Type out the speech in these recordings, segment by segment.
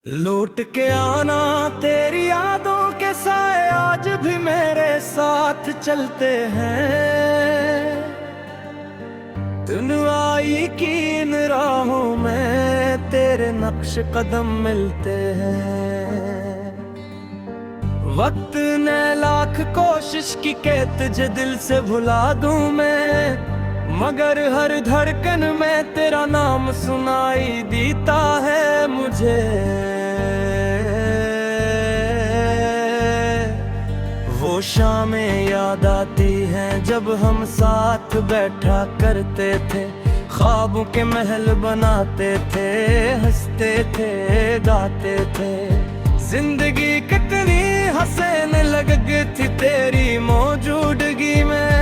लौट के आना तेरी यादों के साए आज भी मेरे साथ चलते हैं। तुम आई की इन राहों में तेरे नक्श कदम मिलते हैं। वक्त ने लाख कोशिश की के तुझे दिल से भुला दूं मैं, मगर हर धड़कन में तेरा नाम सुनाई देता है मुझे। वो शामें याद आती हैं जब हम साथ बैठा करते थे, ख्वाबों के महल बनाते थे, हंसते थे, गाते थे। जिंदगी कितनी हसीन लगती थी तेरी मौजूदगी में,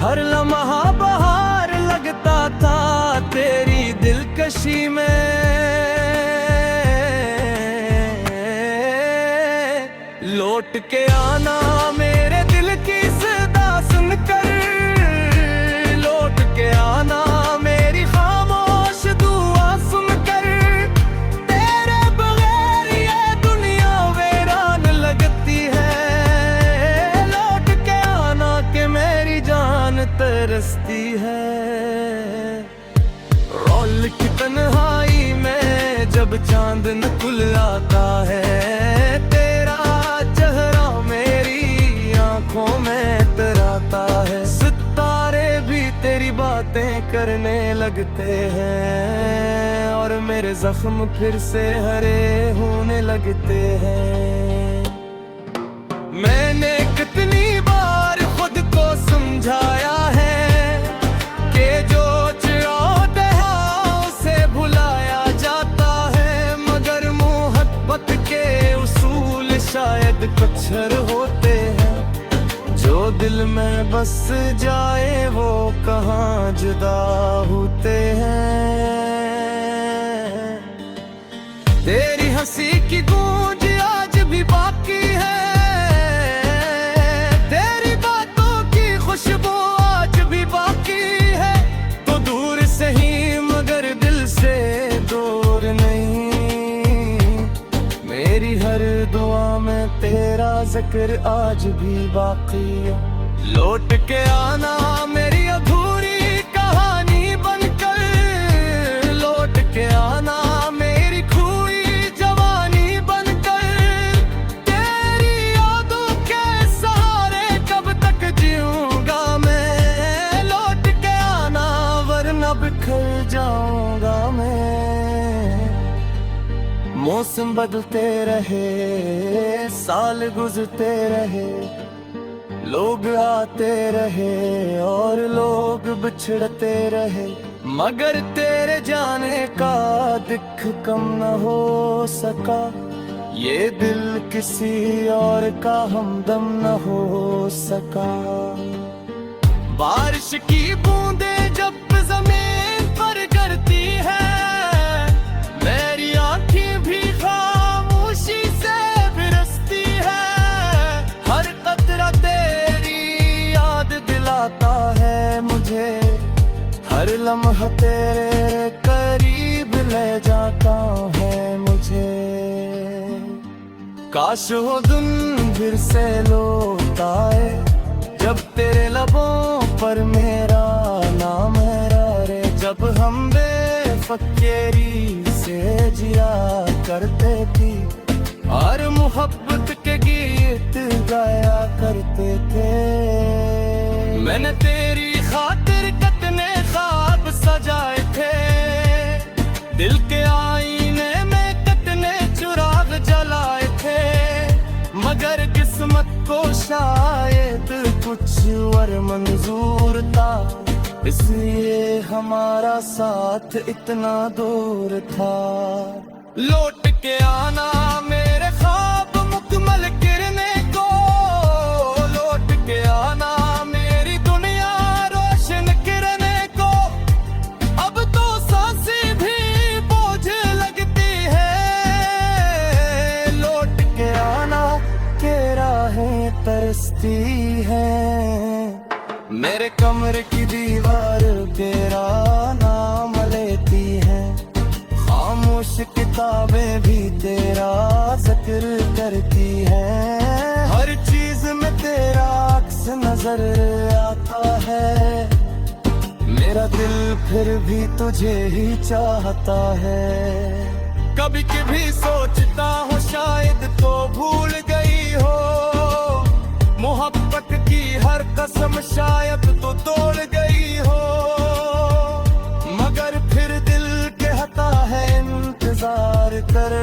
हर लम्हा बहार लगता था तेरी दिलकशी में। लौट के आना मेरे दिल की सदा सुनकर, लौट के आना मेरी खामोश दुआ सुनकर। तेरे बगैर ये दुनिया वीरान लगती है। लौट के आना के मेरी जान तरसती है। रौल की तन्हाई में जब चांद निकल आता है, तेरा चेहरा मेरी आंखों में तराता है। सितारे भी तेरी बातें करने लगते हैं, और मेरे जख्म फिर से हरे होने लगते हैं। मैंने कितनी बार खुद को समझाया है कि जो चाहते हैं उसे भुलाया जाता है, मगर मोहब्बत के उसूल शायद कुछ और होते हैं। जो दिल में बस जाए वो कहाँ जुदा होते हैं। तेरी हंसी की गूंज आज भी बाकी है, तेरी बातों की खुशबू आज भी बाकी है। तो दूर से ही मगर दिल से दूर नहीं, मेरी हर दुआ में तेरा जिक्र आज भी बाकी है। लौट के आना मेरी अधूरी कहानी बनकर, लौट के आना मेरी खोई जवानी बनकर। तेरी यादों के सहारे कब तक जीऊंगा मैं, लौट के आना वरना बिखर जाऊंगा मैं। मौसम बदलते रहे, साल गुजरते रहे, लोग आते रहे और लोग बिछड़ते रहे, मगर तेरे जाने का दिख कम न हो सका। ये दिल किसी और का हमदम न हो सका। बारिश की बूंदें जब जमीन पर गिरती है, मेरी आंखें भी खामोशी से बरसती है। हर कतरा तेरी याद दिलाता है मुझे, हर लम्हा तेरे करीब ले जाता है मुझे। काश वो दिन फिर से लौट आए जब तेरे लबों पर मेरा नाम है रे। जब हम बेफिक्री से जिया करते थी, और मोहब्बत के गीत गाया करते थे। मैंने तेरी खातिर कितने ख्वाब सजाए थे, दिल के आईने में कितने चिराग जलाए थे, मगर किस्मत को शायद कुछ और मंजूर था, इसलिए हमारा साथ इतना दूर था। लौट के आना मेरे ख्वाब मुकम्मल करने को, लौट के आना मेरी दुनिया रोशन करने को। अब तो सांसें भी बोझ लगती है, लौट के आना के राहें तरसती है। मेरे कमरे की दीवार तेरा नाम लेती है, खामोश किताबें भी तेरा जिक्र करती हैं। हर चीज में तेरा अक्स नजर आता है। मेरा दिल फिर भी तुझे ही चाहता है। कभी कभी सोचता हूँ शायद तो भूल गई हो। मोहब्बत की हर कसम शायद तो तोड़ गई हो। मगर फिर दिल कहता है इंतजार कर,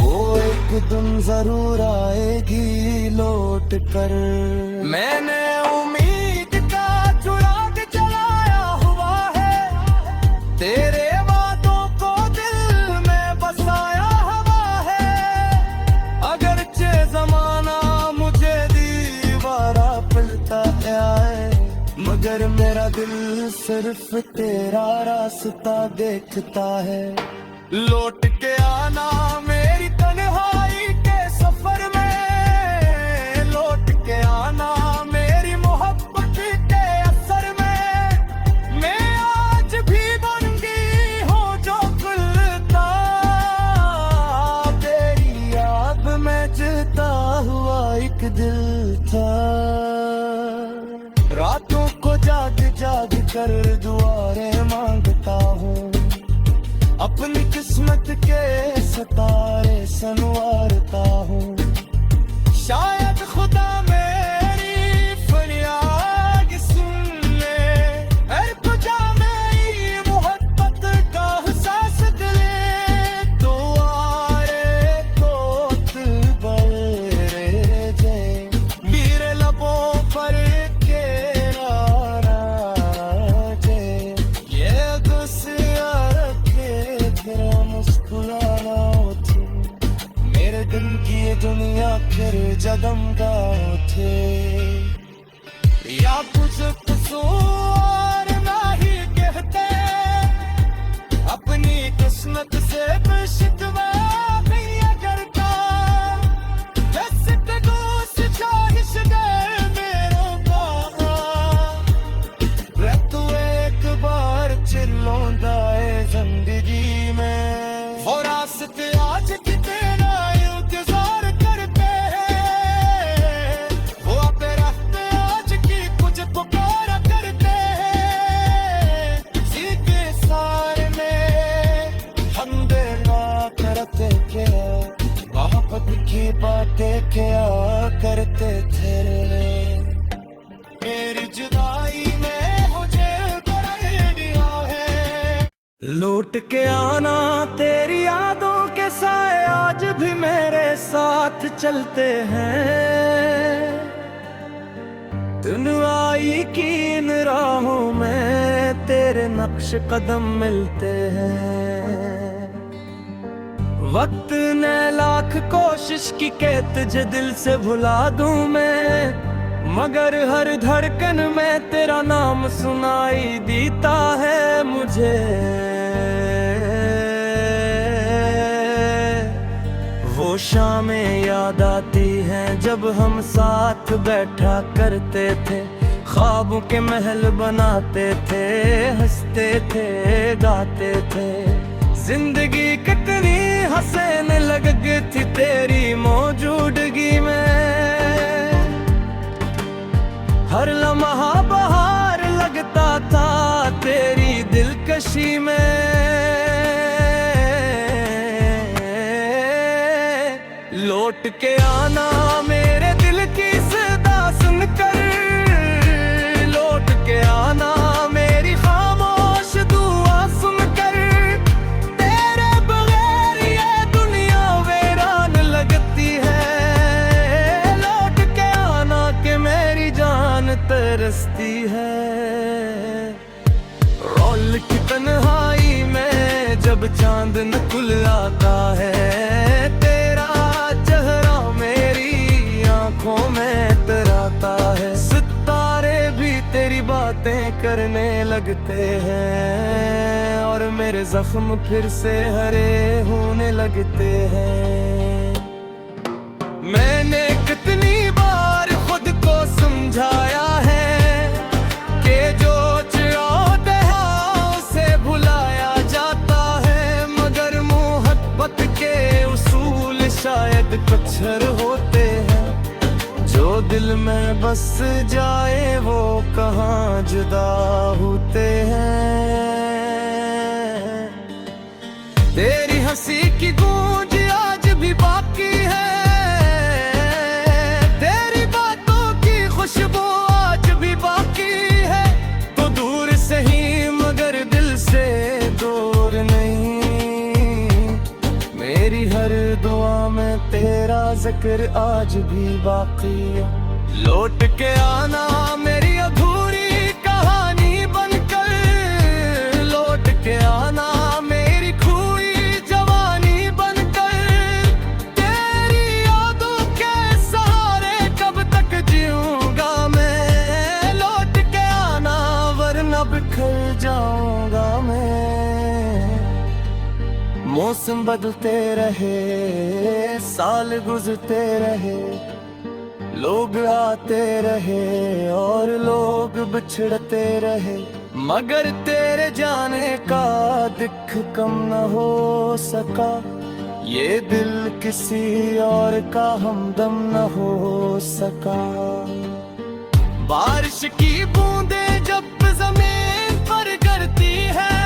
वो एक दिन जरूर आएगी लौट कर। मैंने उम्मीद का चुराग जलाया हुआ है, तेरे वादों को दिल में बसाया हुआ है। अगरचे जमाना मुझे दीवारा पिलता है, मगर मेरा दिल सिर्फ तेरा रास्ता देखता है। लौट के आना मेरी तन्हाई के सफर में, लौट के आना मेरी मोहब्बत के असर में। मैं आज भी बन गई हूँ जो खुलता, तेरी याद में जीता हुआ एक दिल था। रातों को जाग जाग कर दुआरे मांगता हूँ, अपनी किस्मत के सितारे संवारता हूँ। शायद खुदा मेरी फरियाद सुन ले, ऐ तुझा मेरी मोहब्बत का एहसास दिले। तो आरे कोत बरे जे मेरे लबों पर दुनिया फिर जगम गाँव थे। या कुछ कसूर नहीं कहते, अपनी किस्मत से शिकवा नहीं करता। जैसे तगोस चाहिश गए मेरों का, तू एक बार चिल्लौंदा है जिंदगी में। हो रास्ते आज कितने की बातें क्या करते थे। मेरी जुदाई में मुझे बड़ा दिया है। लौट के आना तेरी यादों के साए आज भी मेरे साथ चलते हैं। तुम आई की इन राहों में तेरे नक्श कदम मिलते हैं। वक्त ने लाख कोशिश की के तुझे दिल से भुला दूं मैं, मगर हर धड़कन में तेरा नाम सुनाई देता है मुझे। वो शामें याद आती हैं जब हम साथ बैठा करते थे, ख्वाबों के महल बनाते थे, हंसते थे गाते थे। जिंदगी कितनी हसीन लगती थी तेरी मौजूदगी में। हर लम्हा बहार लगता था तेरी दिलकशी में। लौट के आना मेरे दिल की सदा सुनकर, लौट के आना मेरी खामोश दुआ सुनकर। तेरे बगैर ये दुनिया वीरान लगती है। लौट के आना के मेरी जान तरसती है। रौल की तन्हाई में जब चांद नकुल आता है, तेरा चेहरा मेरी आंखों में तराता है। सितारे भी तेरी बातें करने लगते हैं, और मेरे जख्म फिर से हरे होने लगते हैं। मैंने कितनी बार खुद को समझाया है कि जो चाहते हैं उसे भुलाया जाता है। दिल में बस जाए वो कहाँ जुदा होते हैं। तेरी हंसी की गूंज आज भी बाकी है, तेरी बातों की खुशबू आज भी बाकी है। तो दूर से ही मगर दिल से दूर नहीं, मेरी हर दुआ में तेरा जिक्र आज भी बाकी है। लौट के आना मेरी अधूरी कहानी बनकर, लौट के आना मेरी खोई जवानी बनकर। तेरी यादों के सहारे कब तक जीऊंगा मैं, लौट के आना वरना बिखर जाऊंगा मैं। मौसम बदलते रहे, साल गुजरते रहे, लोग आते रहे और लोग बिछड़ते रहे, मगर तेरे जाने का दिख कम न हो सका। ये दिल किसी और का हमदम न हो सका। बारिश की बूंदें जब जमीन पर गिरती है,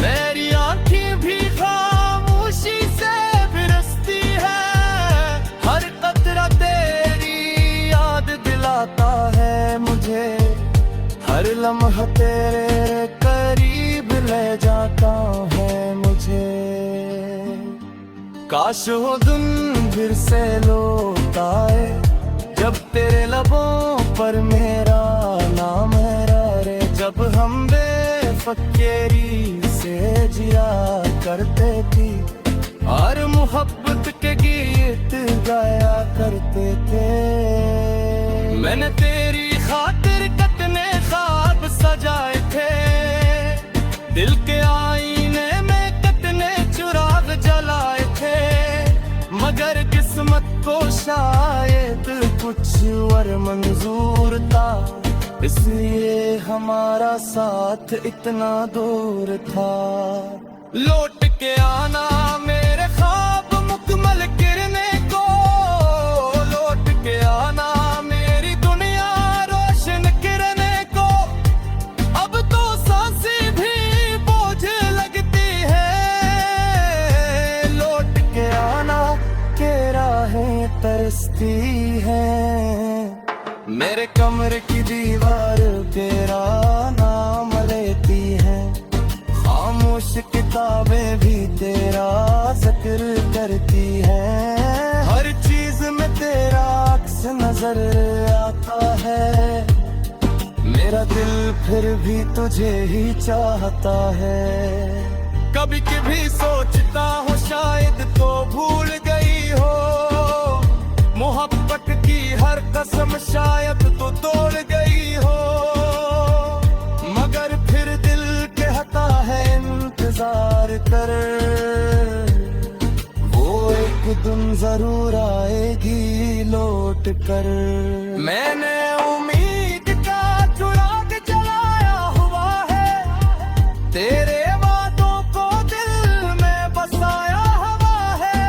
मेरी आंखें भी खामोशी से बरसती है। हर कतरा तेरी याद दिलाता है मुझे, हर लम्हा तेरे करीब ले जाता है मुझे। काश वो दिन फिर से लौट आए, जब तेरे लबों पर मेरा नाम है रे। जब हम बेफिक्री से जिया करते थी, और मोहब्बत के गीत गाया करते थे। मैंने तेरी खातिर कितने ख्वाब सजाए थे, दिल के आईने में कितने चिराग जलाए थे। मगर किस्मत को शायद कुछ और मंजूर था, इसलिए हमारा साथ इतना दूर था। लौट के आना मेरे ख्वाब मुकम्मल करने को, लौट के आना मेरी दुनिया रोशन करने को। अब तो सांसें भी बोझ लगती है, लौट के आना के राहें तरसती है। मेरे कमरे की दीवार तेरा नाम लेती है, खामोश किताबें भी तेरा जिक्र करती हैं। हर चीज में तेरा अक्स नजर आता है, मेरा दिल फिर भी तुझे ही चाहता है। कभी कभी सोचता हूँ शायद तो भूल गई हो, मोहब्बत की हर कसम शायद तो तोड़ गई हो। मगर फिर दिल कहता है इंतजार कर, वो एक दिन जरूर आएगी लौट कर। मैंने उम्मीद का चुराग जलाया हुआ है, तेरे वादों को दिल में बसाया हुआ है।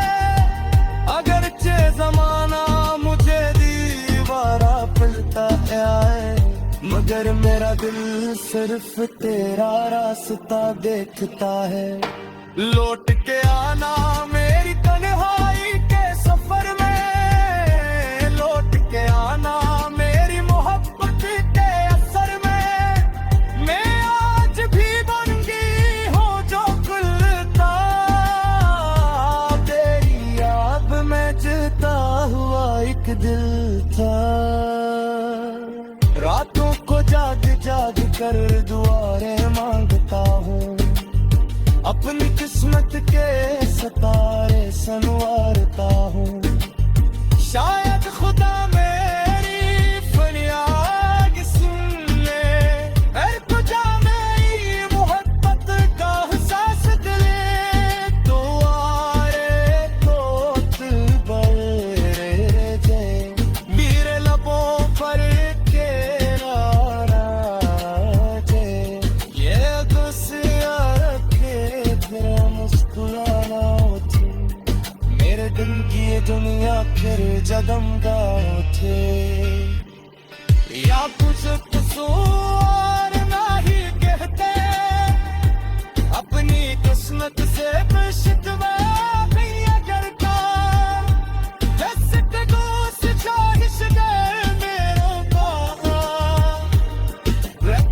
अगरचे जमाना मुझे दीवारा पिलता है, मगर मेरा दिल सिर्फ तेरा रास्ता देखता है। लौट के आना मेरी तन्हाई के सफर में, लौट के आना मेरी मोहब्बत के असर में। मैं आज भी बन गई हूँ जो गुलता, तेरी याद में जीता हुआ एक दिल था। रातों को जाग जाग कर दुआरे मांगता हूँ, अपनी किस्मत के सितारे संवारता हूँ। शायद खुदा मेरी फरियाद सुन ले, ऐ खुदा मेरी मोहब्बत का एहसास दिले। तो आरे तोत बरे जे मेरे लबों पर दुनिया फिर जगमगा उठी। थे, या कुछ कसूर नहीं कहते, अपनी किस्मत से शिकवा नहीं करता,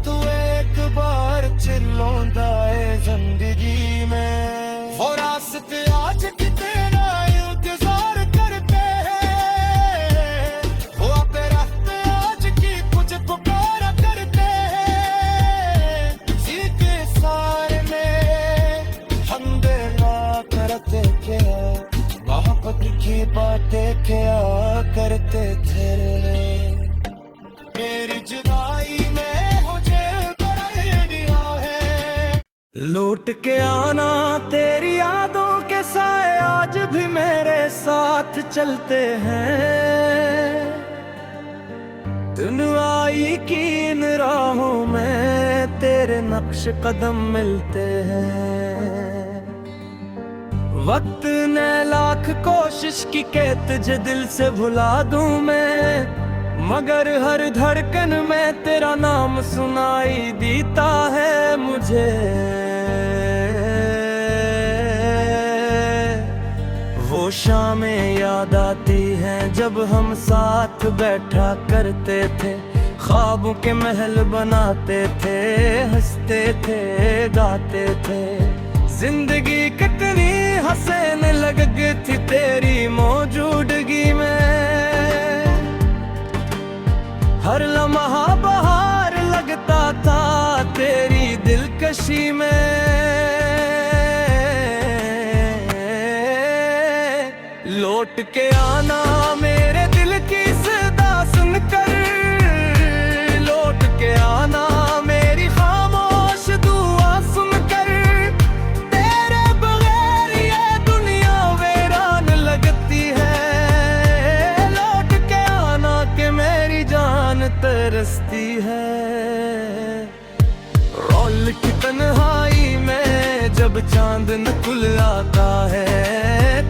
तू एक बार चिल्लाता है जिंदगी में, वो रास्ते आज की तेरा इंतजार करते हैं, वो अपने रास्ते आज की कुछ पुकारा करते हैं, सीधे सारे में हम देना करते क्या, मोहब्बत की बातें क्या करते थे, मेरी जुदाई में मुझे बड़ा दिया है, लौट के आना तेरी यादों के साए आज भी मेरे साथ चलते हैं, तुम आई की इन राहों में तेरे नक्श कदम मिलते हैं, वक्त ने लाख कोशिश की के तुझे दिल से भुला दूं मैं, मगर हर धड़कन में तेरा नाम सुनाई देता है मुझे, वो शामें याद आती हैं जब हम साथ बैठा करते थे, ख्वाबों के महल बनाते थे, हंसते थे गाते थे, जिंदगी कितनी हसीन लगती थी तेरी मौजूदगी में, हर लम्हा बहार लगता था तेरी दिलकशी में, लौट के आना मेरे दिल की सदा सुनकर, लौट के आना मेरी खामोश दुआ सुनकर, तेरे बगैर ये दुनिया वीरान लगती है, लौट के आना के मेरी जान तरसती है, रौल की तन्हाई में जब चांद निकल आता है,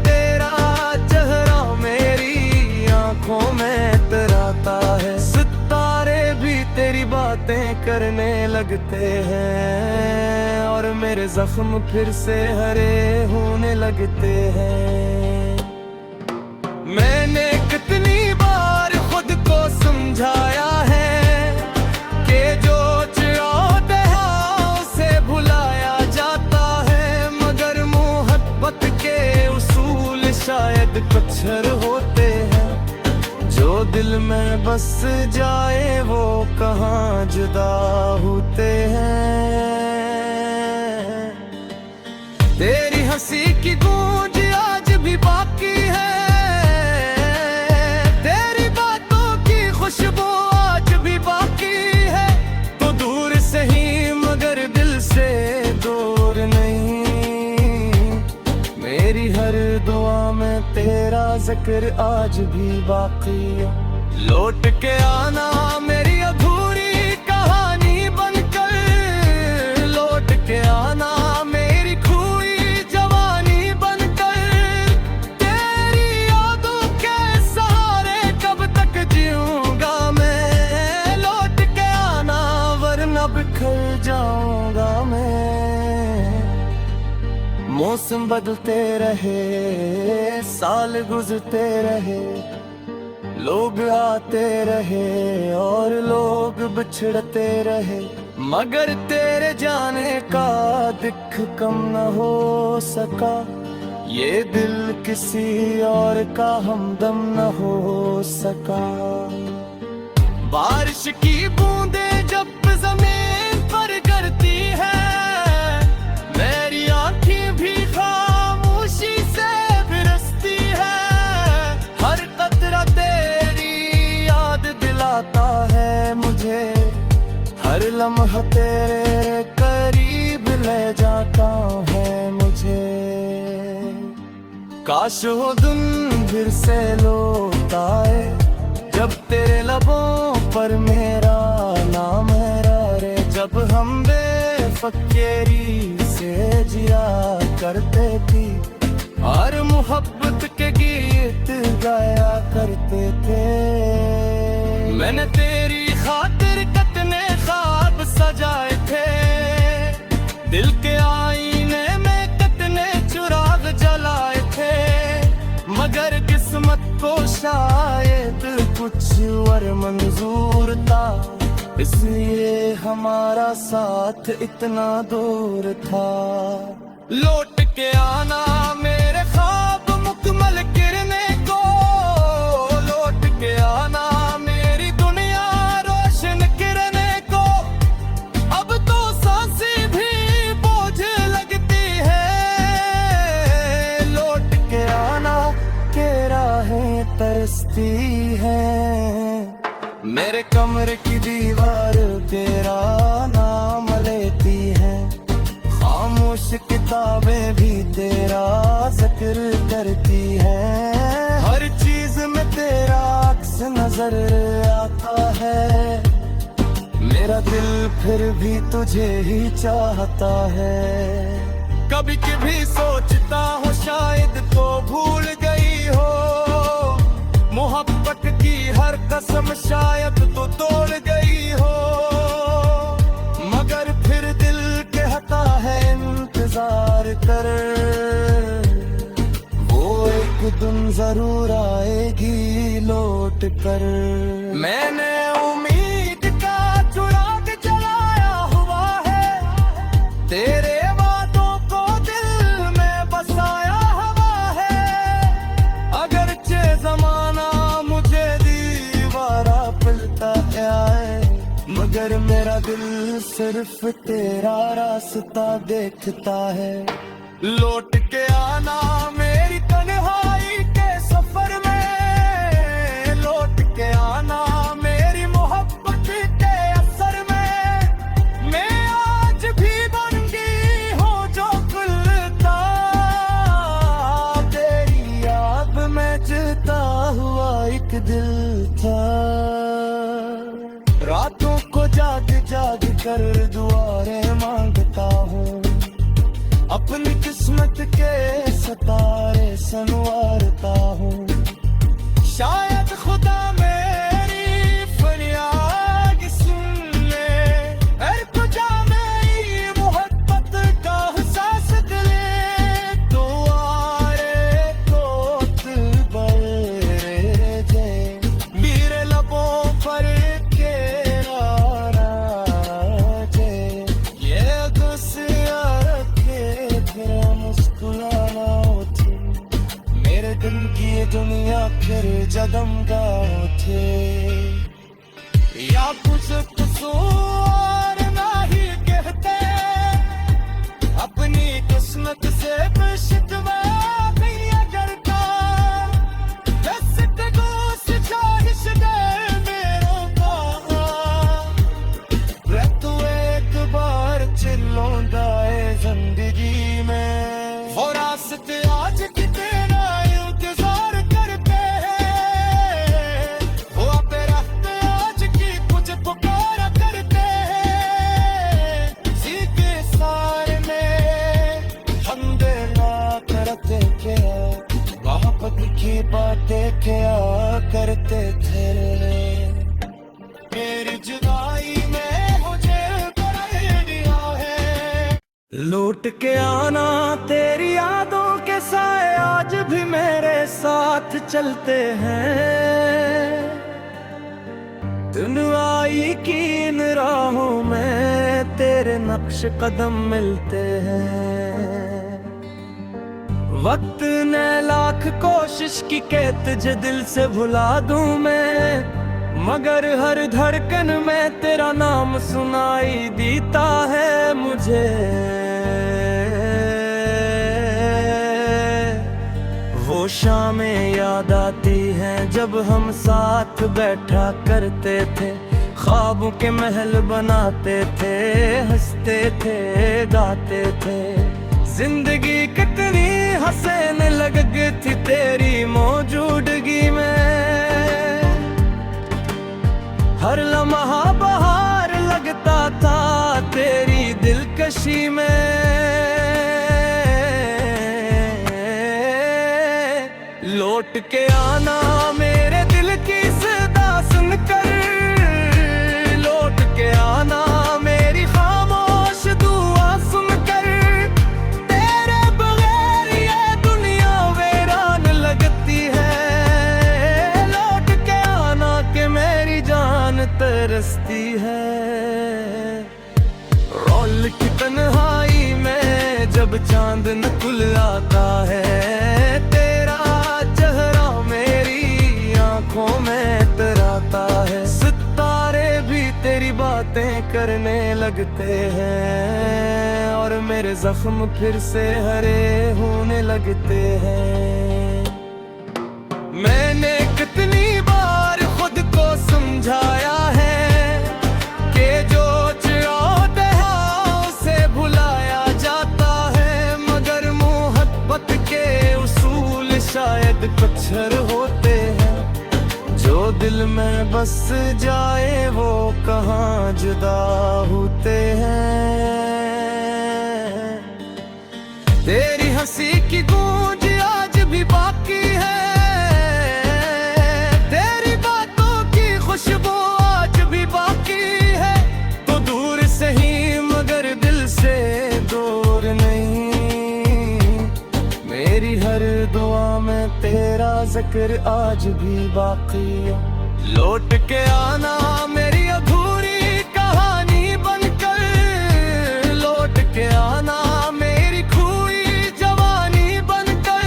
तेरा चेहरा मेरी आंखों में तराता है, सितारे भी तेरी बातें करने लगते हैं, और मेरे जख्म फिर से हरे होने लगते हैं, मैंने कितनी बार खुद को समझाया है कि जो चाहते हैं उसे भुलाया जाता है, मगर मोहब्बत के उसूल शायद कच्चर होते हैं, जो दिल में बस जाए वो कहाँ जुदा होते हैं, तेरी हंसी की गूंज आज भी बाकी है, तेरी बातों की खुशबू आज भी बाकी है, तो दूर से ही मगर दिल से दूर नहीं, मेरी हर दुआ में तेरा जिक्र आज भी बाकी है, लौट के आना मेरी अधूरी कहानी बनकर, लौट के आना मेरी खोई जवानी बनकर, तेरी यादों के सहारे कब तक जीऊंगा मैं, लौट के आना वरना बिखर जाऊंगा मैं, मौसम बदलते रहे साल गुजरते रहे, लोग आते रहे और लोग बिछड़ते रहे, मगर तेरे जाने का दिख कम न हो सका, ये दिल किसी और का हमदम न हो सका, बारिश की बूंदें जब जमीन पर गिरती है, मेरी आंखें भी खामोशी से बरसती है, हर कतरा तेरी याद दिलाता है मुझे, हर लम्हा तेरे करीब ले जाता है मुझे, काश वो दिन फिर से लौट आए जब तेरे लबों पर मेरा नाम है रे, जब हम बेफिक्री से जिया करते थी और मोहब्बत के गीत गाया करते थे। को शायद कुछ और मंजूर था, इसलिए हमारा साथ इतना दूर था। लौट के आना मेरे ख्वाब मुकम्मल गिरने को, लौट के आना मेरी दुनिया रोशन करने को। अब तो सांसें भी बोझ लगती है, लौट के आना के राहें तरसती है। मेरे कमरे की दीवार तेरा नाम लेती है, खामोश किताबें भी तेरा जिक्र करती है। हर चीज में तेरा अक्स नजर आता है, मेरा दिल फिर भी तुझे ही चाहता है। कभी कभी सोचता हूँ शायद तो भूल गई हो, मोहब्बत की हर कसम शायद तो तोड़ गई हो। मगर फिर दिल कहता है इंतजार कर, वो एक दिन जरूर आएगी लौट कर। मैंने उम्मीद का चुराग जलाया हुआ है, तेरे वादों को दिल में बसाया हुआ है। अगरचे जमाना मुझे दीवारा पिलता है, मगर मेरा दिल सिर्फ तेरा रास्ता देखता है। लौट के आना मेरी तन्हाई के सफर में, लौट के आना मेरी मोहब्बत के असर में। मैं आज भी बन गई हूँ जो खुलता, तेरी याद में जीता हुआ एक दिल था। रातों को जाग जाग कर दुआएं मांगता हूँ, अपनी किस्मत के सितारे संवारता हूँ। शायद खुदा मेरी फरियाद सुन ले, हर कुछ मेरी मोहब्बत का एहसास दिले। तो आरे कोत बरे जे मेरे लबों पर दुनिया फिर जगम गाओ थे, या कुछ कसूर नहीं कहते, अपनी किस्मत से शिकवा भी अगर का। चाहिश मेरों का तू एक बार चिल्लों दाए जिंदगी में। हो रास्ते आज कितने की बातें क्या करते थे, मेरी जुदाई में मुझे कर दिया है। लौट के आना तेरी यादों के साए आज भी मेरे साथ चलते हैं। तुम आई की इन राहों में तेरे नक्श कदम मिलते हैं। वक्त ने लाख कोशिश की के तुझे दिल से भुला दूं मैं, मगर हर धड़कन में तेरा नाम सुनाई देता है मुझे। वो शामें याद आती हैं जब हम साथ बैठा करते थे, ख्वाबों के महल बनाते थे, हंसते थे गाते थे। जिंदगी कितनी हसीन लगती थी तेरी मौजूदगी में, हर लम्हा बहार लगता था तेरी दिलकशी में। लौट के आना मेरे दिल की सदा सुनकर, लौट के आना मेरी खामोश दुआ सुनकर। तेरे बगैर ये दुनिया वीरान लगती है, जब चांद नकुल आता है, तेरा चेहरा मेरी आंखों में तराता है। सितारे भी तेरी बातें करने लगते हैं और मेरे जख्म फिर से हरे होने लगते हैं। मैंने कितनी बार खुद को समझाया है कि जो चाहते हैं उसे भुलाया जाता है, मगर मोहब्बत के उसूल शायद कच्चर होते हैं। जो दिल में बस जाए वो कहाँ जुदा होते हैं। तेरी हंसी की गूंज आज भी बाकी है, तेरी बातों की खुशबू आज भी बाकी है। तो दूर से ही मगर दिल से दूर नहीं, मेरी हर दुआ में तेरा जिक्र आज भी बाकी है। लौट के आना मेरी अधूरी कहानी बनकर, लौट के आना मेरी खोई जवानी बनकर।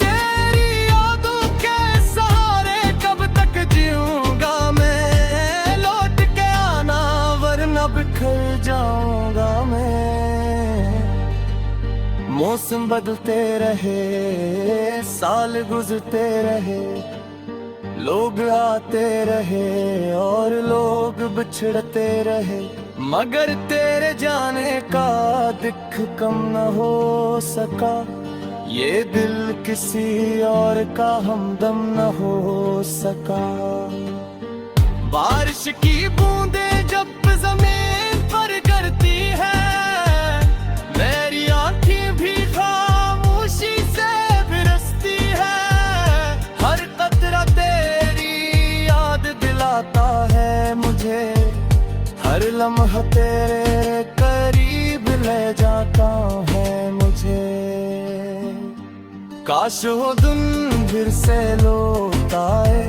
तेरी यादों के सहारे कब तक जीऊंगा मैं, लौट के आना वरना बिखर जाऊंगा मैं। मौसम बदलते रहे, साल गुजरते रहे, लोग आते रहे और लोग बिछड़ते रहे, मगर तेरे जाने का दुख कम न हो सका। ये दिल किसी और का हमदम न हो सका। बारिश की बूंदें जब जमीन पर गिरती है, मेरी आंखें भी खामोशी से बरसती है। हर कतरा तेरी याद दिलाता है मुझे, हर लम्हा तेरे करीब ले जाता है मुझे। काश वो दिन फिर से लौट आए,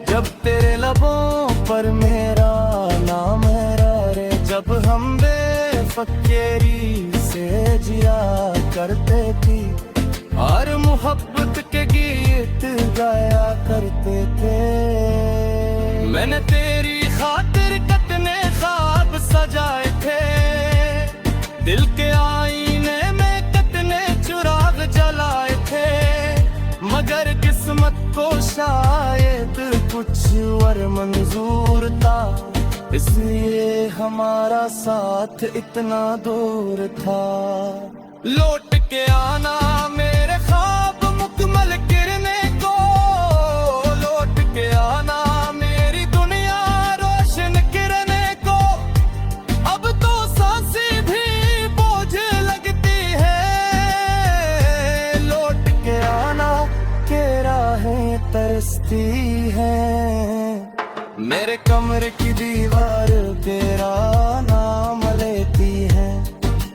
जब तेरे लबों पर मेरा नाम है रे। जब हम बेफिक्री से जिया करते थी और मोहब्बत के गीत गाया करते थे। मैंने तेरी खातिर कितने ख्वाब सजाए थे, दिल के आईने में कितने चिराग जलाए थे, मगर किस्मत को शायद कुछ और मंजूर था, इसलिए हमारा साथ इतना दूर था। लौट के आना मेरे ख्वाब मुकम्मल करने को, लौट के आना मेरी दुनिया रोशन करने को। अब तो सांसें भी बोझ लगती है, लौट के आना के राहें तरसती है। मेरे कमरे की दीवार तेरा नाम लेती है,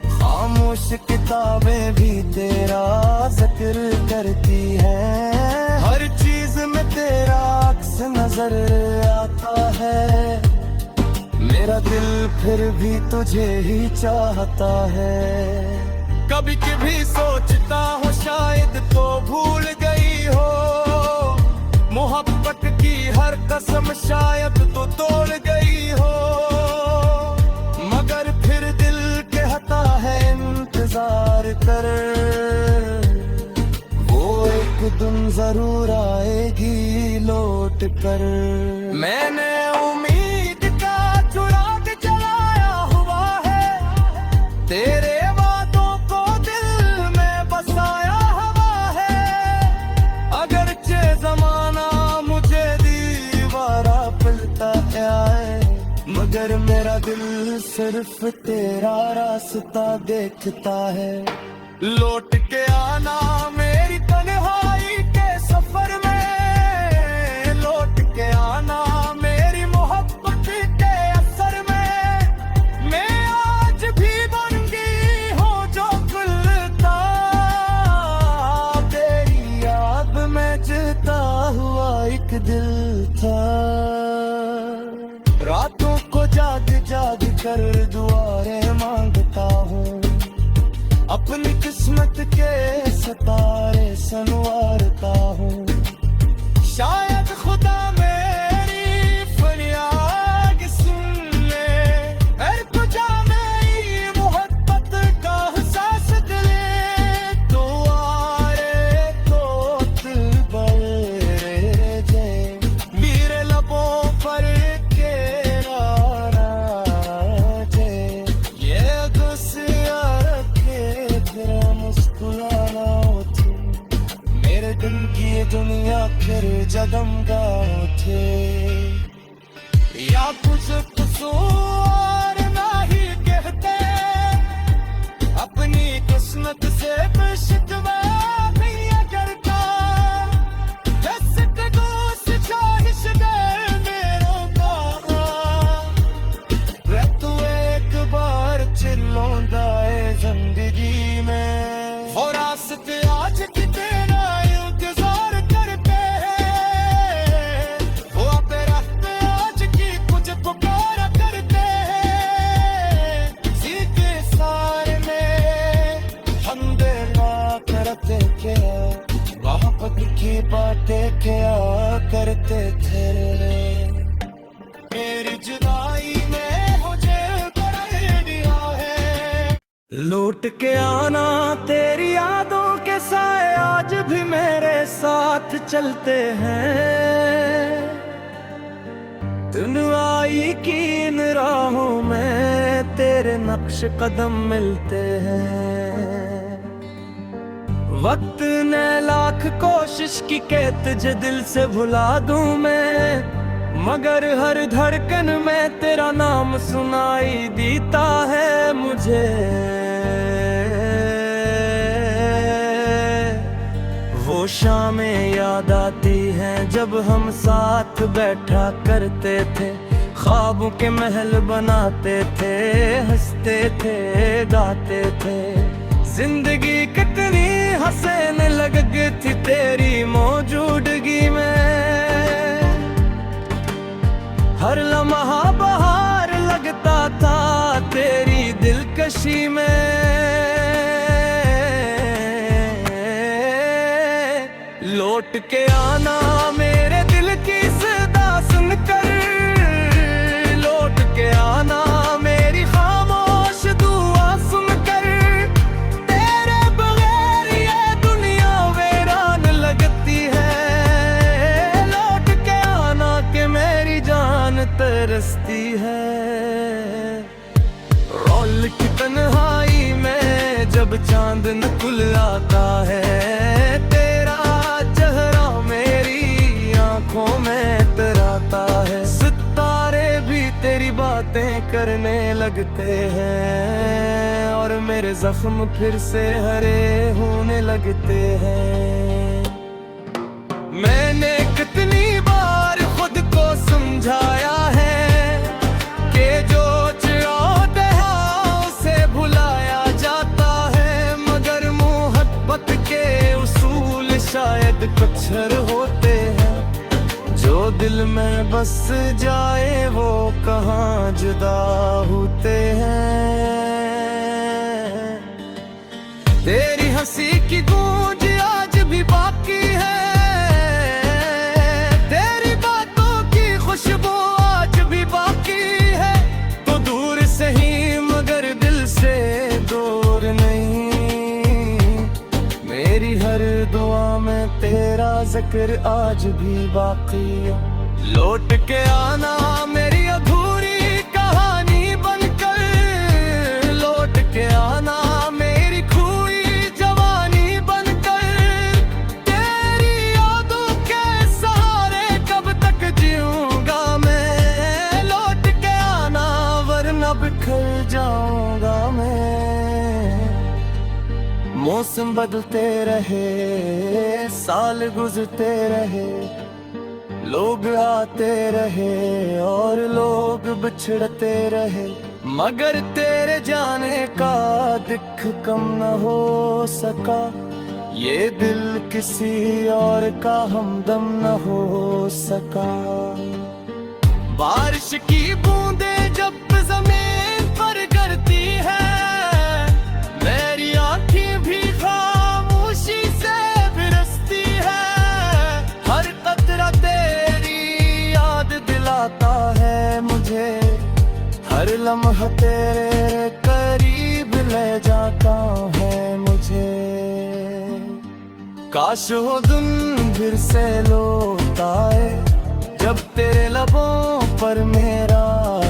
खामोश किताबें भी तेरा जिक्र करती हैं। हर चीज में तेरा अक्स नजर आता है, मेरा दिल फिर भी तुझे ही चाहता है। कभी कभी सोचता हूँ शायद तो भूल गई हो, मोहब्बत की हर कसम शायद तो तोड़ गई हो, मगर फिर दिल कहता है इंतजार कर, वो एक दिन जरूर आएगी लौट कर। मैंने उम्मीद का चुराग जलाया हुआ है, तेरे वादों को दिल में बसाया हुआ है। अगरचे जमाना मुझे दीवारा पिलता है, मगर मेरा दिल सिर्फ तेरा रास्ता देखता है। लौट के आना मेरी तन्हाई के सफर में, लौट के आना मेरी मोहब्बत के असर में। मैं आज भी बन गई हूँ जो खुलता, तेरी याद में जीता हुआ एक दिल था। रातों को जाग जाग कर दुआएं मांगता हूँ, अपनी किस्मत के सितारे संवारता हूँ। शायद खुदा मेरी फरियाद सुन ले, अरे तुझा मेरी मोहब्बत का एहसास दिले। तो आरे तो दिल बड़े जे मेरे लबों पर के राजे, ये गुस्सा रखे तेरा मुस्कुराना उठे, मेरे दिन की ये दुनिया फिर जगमगा उठे। या कुछ कसूर नहीं कहते, अपनी किस्मत से शिकवा नहीं करता। जैसे दोस्त ख्वाहिश मेरा का, तू एक बार चिल्लांदा है जिंदगी में। वो रास्ते आज कितना इंतजार करते हैं, वो अपने रास्ते आज की कुछ पुकारा करते हैं। सीधे सारे में हम देना करते क्या, मोहब्बत की बातें क्या करते थे। मेरी जुदाई में मुझे कर दिया है। लौट के आना तेरी यादों के साए आज भी मेरे साथ चलते हैं। तुम आई की इन राहों में तेरे नक्श कदम मिलते हैं। वक्त ने लाख कोशिश की के तुझे दिल से भुला दूं मैं, मगर हर धड़कन में तेरा नाम सुनाई देता है मुझे। वो शामें याद आती हैं जब हम साथ बैठा करते थे, ख्वाबों के महल बनाते थे, हंसते थे गाते थे। जिंदगी कितनी हसीन लगती थी तेरी मौजूदगी में, हर लम्हा बहार लगता था तेरी दिलकशी में। लौट के आना मेरे दिल की सदा सुनकर, लौट के आना मेरी खामोश दुआ सुनकर। तेरे बगैर ये दुनिया वीरान लगती है। लौट के आना के मेरी जान तरसती है। रौल की तन्हाई में जब चांद निकल आता है, तेरा चेहरा मेरी आंखों में तराता है। सितारे भी तेरी बातें करने लगते हैं, और मेरे जख्म फिर से हरे होने लगते हैं। मैंने कितनी बार खुद को समझाया है कि जो चाहते हैं उसे भुलाया जाता है, मगर मोहब्बत के उसूल शायद कच्चर होते हैं। जो दिल में बस जाए वो कहाँ जुदा होते हैं। तेरी हंसी की गूंज आज भी बाकी है, तेरी बातों की खुशबू आज भी बाकी है। तो दूर से ही मगर दिल से दूर नहीं, मेरी हर दुआ में तेरा जिक्र आज भी बाकी है। लौट के आना मेरी अधूरी कहानी बनकर, लौट के आना मेरी खोई जवानी बनकर। तेरी यादों के सहारे कब तक जीऊंगा मैं, लौट के आना वरना बिखर जाऊंगा मैं। मौसम बदलते रहे, साल गुजरते रहे, लोग आते रहे और लोग बिछड़ते रहे, मगर तेरे जाने का दिख कम न हो सका। ये दिल किसी और का हमदम न हो सका। बारिश की बूंदें जब जमीन पर गिरती है, मेरी आँखें तेरे करीब ले जाता है मुझे। काश वो दिन फिर से लौट आए जब तेरे लबों पर मेरा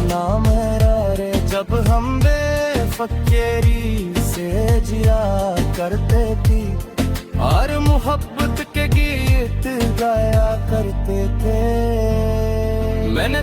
नाम है रे। जब हम बेफिक्री से जिया करते थी और मोहब्बत के गीत गाया करते थे। मैंने